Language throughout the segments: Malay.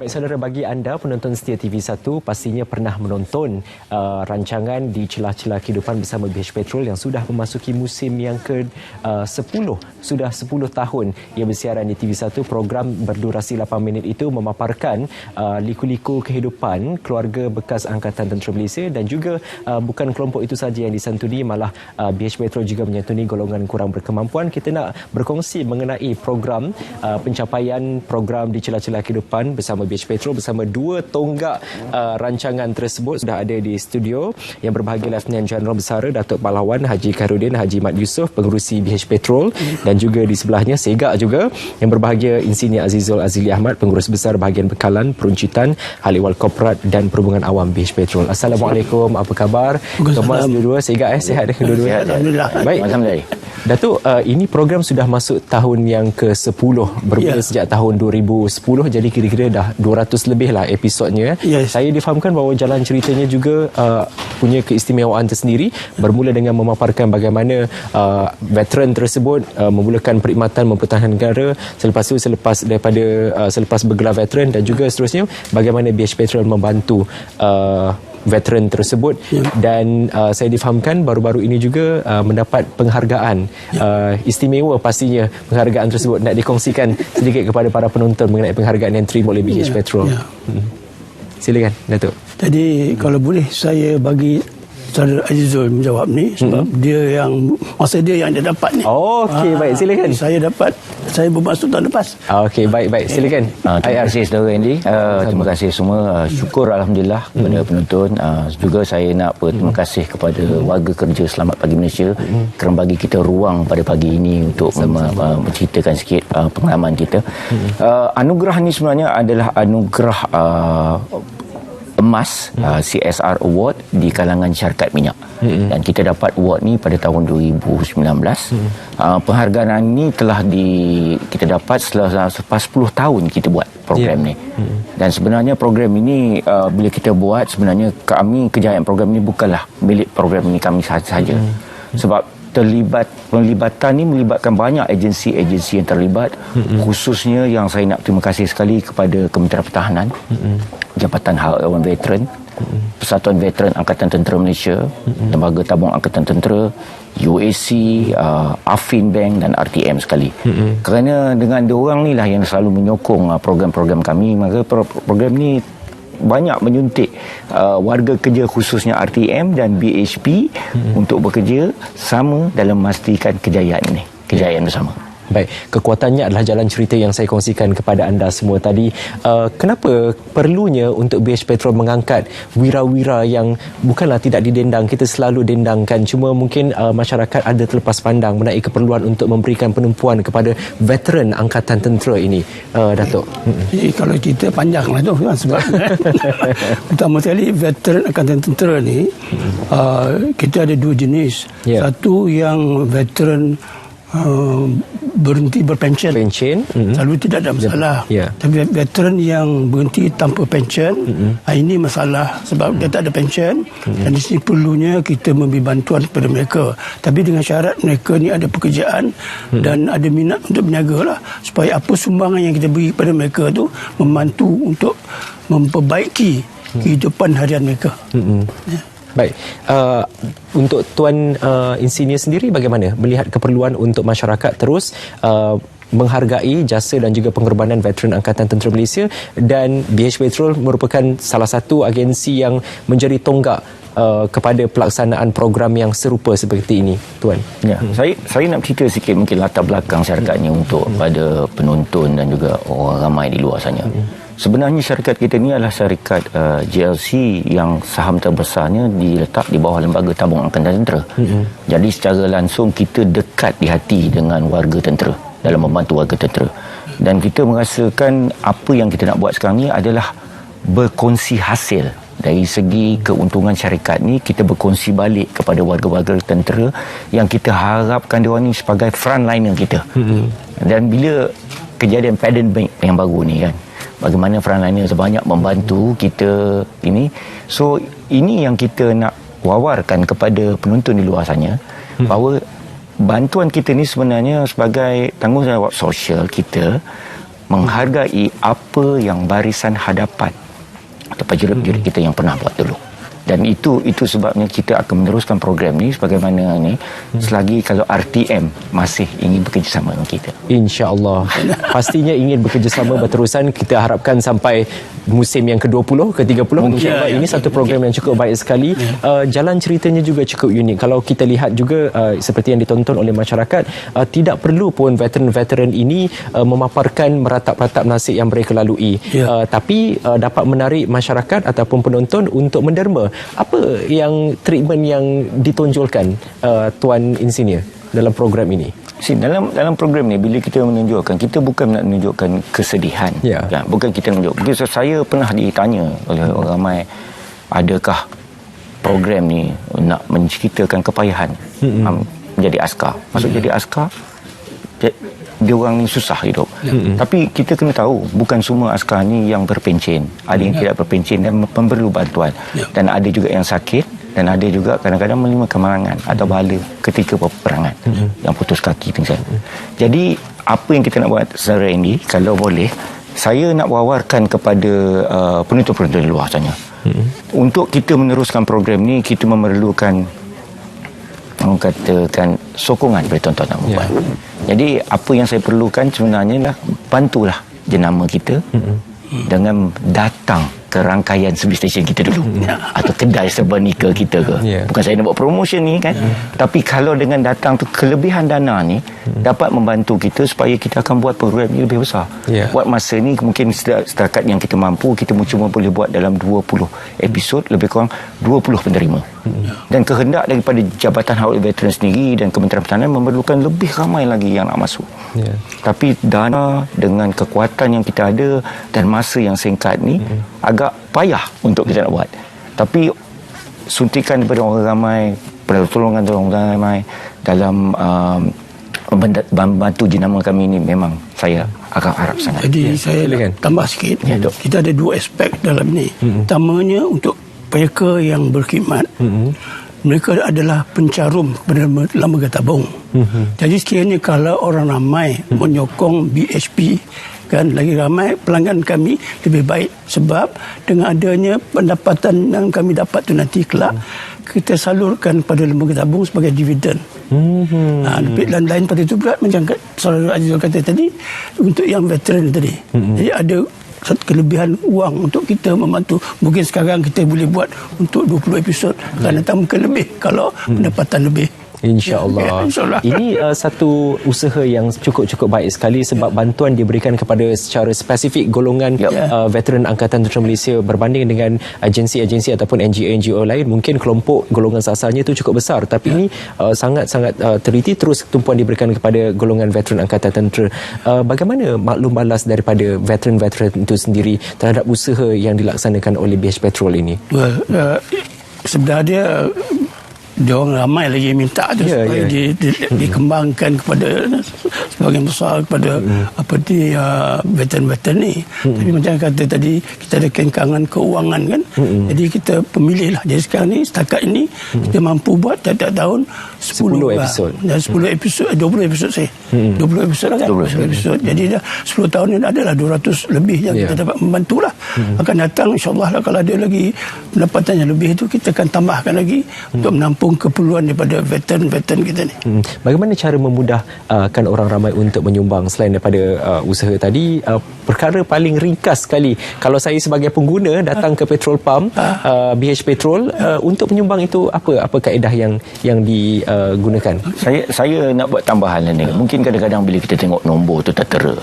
Baik saudara, bagi anda penonton setia TV1 pastinya pernah menonton rancangan di Celah-Celah Kehidupan bersama BH Petrol yang sudah memasuki musim yang ke-10. Sudah 10 tahun ia bersiaran di TV1. Program berdurasi 8 minit itu memaparkan liku-liku kehidupan keluarga bekas Angkatan Tentera Malaysia, dan juga bukan kelompok itu saja yang disantuni, malah BH Petrol juga menyantuni golongan kurang berkemampuan. Kita nak berkongsi mengenai program pencapaian program di Celah-Celah Kehidupan bersama BH Petrol bersama dua tonggak rancangan tersebut. Sudah ada di studio yang berbahagia Lieutenant Jeneral Besara Datuk Pahlawan Haji Khairuddin Haji Mat Yusof, pengerusi BH Petrol, dan juga di sebelahnya Segak juga yang berbahagia Insinyur Azizul Azili Ahmad, pengurus besar bahagian bekalan, peruncitan, hal ehwal korporat dan perhubungan awam BH Petrol. Assalamualaikum, apa khabar? Thomas dua-dua, Segak sihat dua-dua? Alhamdulillah. Baik. Datuk, ini program sudah masuk tahun yang ke-10 bermula sejak tahun 2010, jadi kira-kira dah 200 lebih lah episodnya. Saya difahamkan bahawa jalan ceritanya juga punya keistimewaan tersendiri, bermula dengan memaparkan bagaimana veteran tersebut memulakan perkhidmatan mempertahankan negara, selepas bergelar veteran, dan juga seterusnya bagaimana BH Petrol membantu veteran tersebut. Dan saya difahamkan baru-baru ini juga mendapat penghargaan istimewa, pastinya penghargaan tersebut. Nak dikongsikan sedikit kepada para penonton mengenai penghargaan yang terima oleh BH Petrol. Silakan Datuk. Jadi kalau boleh saya bagi Saudara Azizul menjawab ni, sebab dia yang masa dia yang dia dapat ni. Okey, baik, silakan. Saya bermaksud tahun lepas. Okey, baik, silakan. Terima kasih saudara Andy. Terima kasih semua. Syukur alhamdulillah kepada penonton. Juga saya nak berterima kasih kepada warga kerja Selamat Pagi Malaysia kerana bagi kita ruang pada pagi ini untuk menceritakan sikit pengalaman kita. Anugerah ni sebenarnya adalah anugerah emas, CSR Award di kalangan syarikat minyak. Dan kita dapat award ni pada tahun 2019. Penghargaan ni telah kita dapat selepas 10 tahun kita buat program ni. Dan sebenarnya program ini bila kita buat, sebenarnya kejayaan program ni bukanlah milik program ini kami sahaja. Sebab penglibatan ni melibatkan banyak agensi-agensi yang terlibat, khususnya yang saya nak terima kasih sekali kepada Kementerian Pertahanan, Jabatan Hak Ehwal Veteran, Persatuan Veteran Angkatan Tentera Malaysia, Lembaga Tabung Angkatan Tentera, UAC, Afin Bank dan RTM sekali. Kerana dengan diorang ni lah yang selalu menyokong program-program kami, maka program ni banyak menyuntik warga kerja khususnya RTM dan BHP untuk bekerja sama dalam memastikan kejayaan bersama. Baik, kekuatannya adalah jalan cerita yang saya kongsikan kepada anda semua tadi. Kenapa perlunya untuk BH Petrol mengangkat wira-wira yang bukanlah tidak didendang, kita selalu dendangkan, cuma mungkin masyarakat ada terlepas pandang mengenai keperluan untuk memberikan penumpuan kepada veteran Angkatan Tentera ini, Datuk? Jadi kalau kita panjanglah tu kan, sebab pertama sekali veteran Angkatan Tentera ni kita ada dua jenis. Satu yang veteran berhenti berpension, selalu tidak ada masalah. Tapi veteran yang berhenti tanpa pension, ini masalah sebab dia tak ada pension, dan di sini perlunya kita memberi bantuan kepada mereka, tapi dengan syarat mereka ni ada pekerjaan dan ada minat untuk berniaga lah, supaya apa sumbangan yang kita beri kepada mereka tu membantu untuk memperbaiki kehidupan harian mereka. Baik, untuk Tuan Insinyur sendiri bagaimana melihat keperluan untuk masyarakat terus menghargai jasa dan juga pengorbanan veteran Angkatan Tentera Malaysia, dan BH Petrol merupakan salah satu agensi yang menjadi tonggak kepada pelaksanaan program yang serupa seperti ini, Tuan? Saya nak cerita sikit mungkin latar belakang syarakatnya untuk pada penonton dan juga orang ramai di luar sana. Sebenarnya syarikat kita ni adalah syarikat JLC yang saham terbesarnya diletak di bawah Lembaga Tabung Angkatan Tentera. Jadi secara langsung kita dekat di hati dengan warga tentera, dalam membantu warga tentera. Dan kita merasakan apa yang kita nak buat sekarang ni adalah berkongsi hasil. Dari segi keuntungan syarikat ni, kita berkongsi balik kepada warga-warga tentera yang kita harapkan diorang ni sebagai frontliner kita. Dan bila kejadian pandemik yang baru ni kan, bagaimana frontliner sebanyak membantu kita ini. So ini yang kita nak wawarkan kepada penonton di luar sana, bahawa bantuan kita ni sebenarnya sebagai tanggungjawab sosial kita menghargai apa yang barisan hadapan atau prajurit-prajurit kita yang pernah buat dulu. Dan itu sebabnya kita akan meneruskan program ni sebagaimana ni selagi kalau RTM masih ingin bekerjasama dengan kita. InsyaAllah. Pastinya ingin bekerjasama berterusan. Kita harapkan sampai musim yang ke-20, ke-30. InsyaAllah ini satu program yang cukup baik sekali. Jalan ceritanya juga cukup unik. Kalau kita lihat juga seperti yang ditonton oleh masyarakat, tidak perlu pun veteran-veteran ini memaparkan meratap-ratap nasib yang mereka lalui. Tapi dapat menarik masyarakat ataupun penonton untuk menderma. Apa yang treatment yang ditonjolkan Tuan Insinyur dalam program ini? Dalam program ni bila kita menunjukkan, kita bukan nak menunjukkan kesedihan. Bukan kita menunjukkan. Saya pernah ditanya oleh orang ramai, adakah program ni nak menceritakan kepayahan menjadi askar. Maksud jadi askar, dia orang ni susah hidup. Tapi kita kena tahu bukan semua askar ni yang berpencen. Ada yang tidak berpencen dan memerlu bantuan. Dan ada juga yang sakit, dan ada juga kadang-kadang menerima kemalangan atau bala ketika peperangan yang putus kaki tinggal. Jadi apa yang kita nak buat secara ini, kalau boleh saya nak wawarkan kepada penonton-penonton di luar sana. Untuk kita meneruskan program ni, kita memerlukan katakan sokongan dari tuan-tuan dan puan. Jadi apa yang saya perlukan sebenarnya lah, bantulah jenama kita dengan datang ke rangkaian service station kita dulu atau kedai serba nikah kita ke. Bukan saya nak buat promotion ni kan, tapi kalau dengan datang tu kelebihan dana ni dapat membantu kita supaya kita akan buat program yang lebih besar. Buat masa ni mungkin setakat yang kita mampu, kita cuma boleh buat dalam 20 episod, lebih kurang 20 penerima. Dan kehendak daripada Jabatan Hak Veteran sendiri dan Kementerian Pertahanan memerlukan lebih ramai lagi yang nak masuk. Tapi dana dengan kekuatan yang kita ada dan masa yang singkat ni agak payah untuk kita nak buat. Tapi suntikan daripada orang ramai, pertolongan orang ramai dalam membantu jenama kami ini memang saya agak harap sangat. Jadi saya tambah sikit. Kita ada dua aspek dalam ni. Pertamanya untuk mereka yang berkhidmat, mereka adalah pencarum dalam bergabung. Jadi sekiranya kalau orang ramai menyokong BHP, kan lagi ramai pelanggan kami lebih baik, sebab dengan adanya pendapatan yang kami dapat tu nanti kelak kita salurkan pada lembaga tabung sebagai dividen. Dan lain pada itu pula macam Saudara Azizul kata tadi, untuk yang veteran tadi. Jadi ada satu kelebihan uang untuk kita membantu. Mungkin sekarang kita boleh buat untuk 20 episod, akan datang mungkin lebih kalau pendapatan lebih. InsyaAllah. Ini satu usaha yang cukup baik sekali sebab bantuan diberikan kepada secara spesifik golongan veteran Angkatan Tentera Malaysia berbanding dengan agensi-agensi ataupun NGO lain. Mungkin kelompok golongan sasarnya itu cukup besar, tapi ini sangat-sangat teliti terus tumpuan diberikan kepada golongan veteran Angkatan Tentera. Bagaimana maklum balas daripada veteran-veteran itu sendiri terhadap usaha yang dilaksanakan oleh BH Petrol ini? Sebenarnya dia orang ramai lagi minta tu supaya dikembangkan kepada sebagian besar kepada veteran-veteran ni. Tapi macam kata tadi, kita ada kengkangan keuangan kan. Jadi kita pemilih lah. Jadi sekarang ni setakat ini kita mampu buat tiap-tiap tahun 10 episod. Dan 10 episod 20 episod saya. 20 episod lah kan. 20 episod. Jadi dah 10 tahun ni adalah 200 lebih yang kita dapat membantulah. Akan datang insya-Allah lah, kalau ada lagi pendapatan yang lebih itu kita akan tambahkan lagi untuk menampung keperluan daripada veteran-veteran kita ni. Bagaimana cara memudahkan orang ramai untuk menyumbang selain daripada usaha tadi? Perkara paling ringkas sekali, kalau saya sebagai pengguna datang ke petrol pump BH Petrol untuk menyumbang itu, apa kaedah yang digunakan? Saya nak buat tambahan ni. Mungkin kadang-kadang bila kita tengok nombor tu tertera,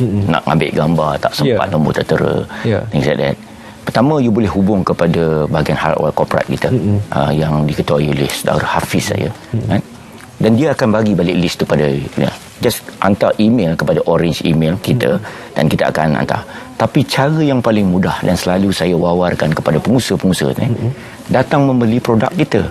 nak ambil gambar tak sempat, nombor tertera, things like that. Pertama, you boleh hubung kepada bahagian hal awal korporat kita yang diketuai oleh Saudara Hafiz saya, kan? Dan dia akan bagi balik list tu pada just hantar email kepada orange email kita dan kita akan hantar. Tapi cara yang paling mudah dan selalu saya wawarkan kepada pengusaha-pengusaha datang membeli produk kita.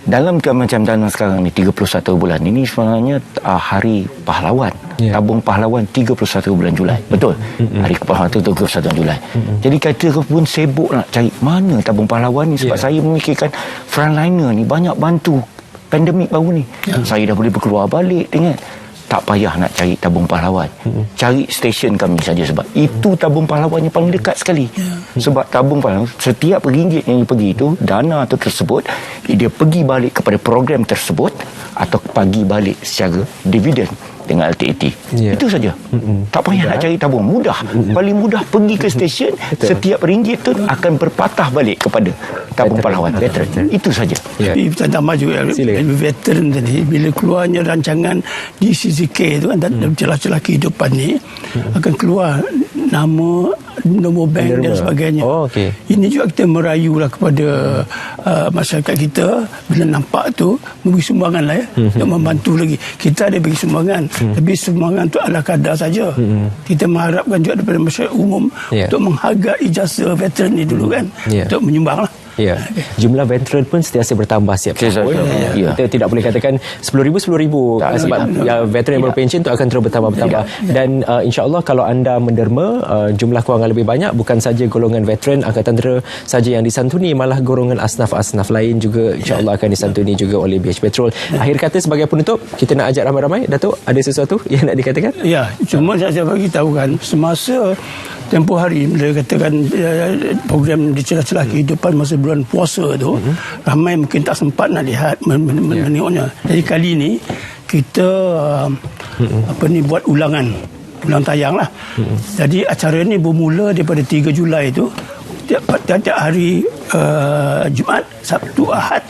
Dalam macam dalam sekarang ni 31 bulan ini sebenarnya hari pahlawan, tabung pahlawan 31 bulan Julai, betul? Hari pahlawan tu 31 Julai. Jadi kita pun sibuk nak cari mana tabung pahlawan ni, sebab saya memikirkan frontliner ni banyak bantu pandemik baru ni. Saya dah boleh berkeluar balik dengan. tak payah nak cari tabung pahlawan. Cari stesen kami saja, sebab itu tabung pahlawan yang paling dekat sekali. Sebab tabung pahlawan, setiap ringgit yang pergi itu, dana itu tersebut, dia pergi balik kepada program tersebut atau bagi balik secara dividen dengan LTAT. Itu saja. Tak payah nak cari tabung. Mudah. Paling mudah pergi ke stesen, setiap ringgit itu akan berpatah balik kepada tabung pahlawan veteran. Itu saja. Tapi tambah juga veteran tadi, bila keluarnya rancangan di CCK itu kan, dalam celah-celah kehidupan ni akan keluar nama, nombor bank dan sebagainya. Ini juga kita merayulah kepada masyarakat kita, bila nampak tu memberi sumbangan lah untuk membantu lagi. Kita ada bagi sumbangan, tapi sumbangan tu ala kadar saja. Kita mengharapkan juga daripada masyarakat umum untuk menghargai jasa veteran ni dulu kan, untuk menyumbang lah. Jumlah veteran pun sentiasa bertambah setiap tahun. Kita tidak boleh katakan 10,000 sebab veteran yang berpension itu akan terus bertambah. Dan insya-Allah kalau anda menderma, jumlah kewangan lebih banyak, bukan saja golongan veteran Angkatan Tentera saja yang disantuni, malah golongan asnaf-asnaf lain juga insya-Allah akan disantuni juga oleh BH Petrol. Akhir kata sebagai penutup, kita nak ajak ramai-ramai, Datuk, ada sesuatu yang nak dikatakan? Ya, cuma saya bagi tahu kan, semasa tempoh hari bila katakan program di celah-celah kehidupan masa bulan puasa tu, ramai mungkin tak sempat nak lihat menengoknya. Jadi kali ni kita buat ulang tayang lah. Jadi acara ni bermula daripada 3 Julai tu, tiap-tiap hari Jumaat, Sabtu, Ahad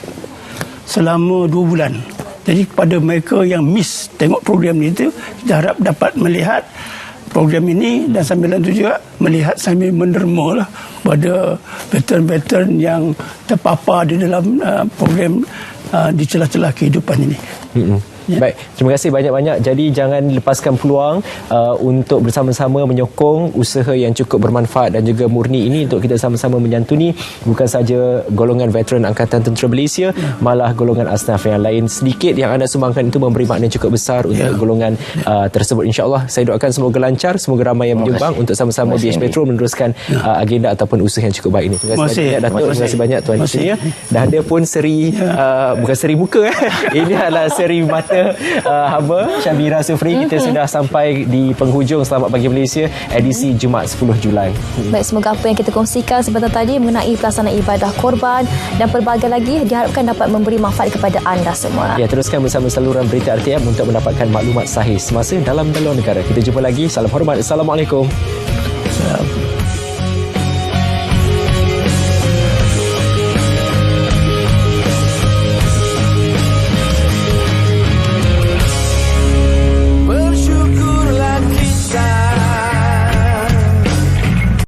selama 2 bulan. Jadi kepada mereka yang miss tengok program ni tu, kita harap dapat melihat program ini dan sambil itu juga melihat sambil menderma lah pada veteran-veteran yang terpapar di dalam program di celah-celah kehidupan ini. Baik, terima kasih banyak-banyak. Jadi jangan lepaskan peluang untuk bersama-sama menyokong usaha yang cukup bermanfaat dan juga murni ini untuk kita sama-sama menyantuni bukan saja golongan veteran Angkatan Tentera Malaysia, malah golongan asnaf yang lain. Sedikit yang anda sumbangkan itu memberi makna cukup besar untuk golongan tersebut. InsyaAllah saya doakan semoga lancar, semoga ramai yang menyumbang untuk sama-sama BH Petrol meneruskan agenda ataupun usaha yang cukup baik ini. Terima kasih banyak Datuk, terima kasih banyak Tuan Insinyur. Dah ada pun seri bukan seri muka ini adalah seri mata haba Syabira Sufri. Kita sudah sampai di penghujung Selamat Pagi Malaysia edisi Jumaat 10 Julai. Baik, semoga apa yang kita kongsikan sebentar tadi mengenai pelaksanaan ibadah korban dan pelbagai lagi diharapkan dapat memberi manfaat kepada anda semua. Ya, teruskan bersama saluran berita RTM untuk mendapatkan maklumat sahih semasa dalam dan luar negara. Kita jumpa lagi. Salam hormat. Assalamualaikum.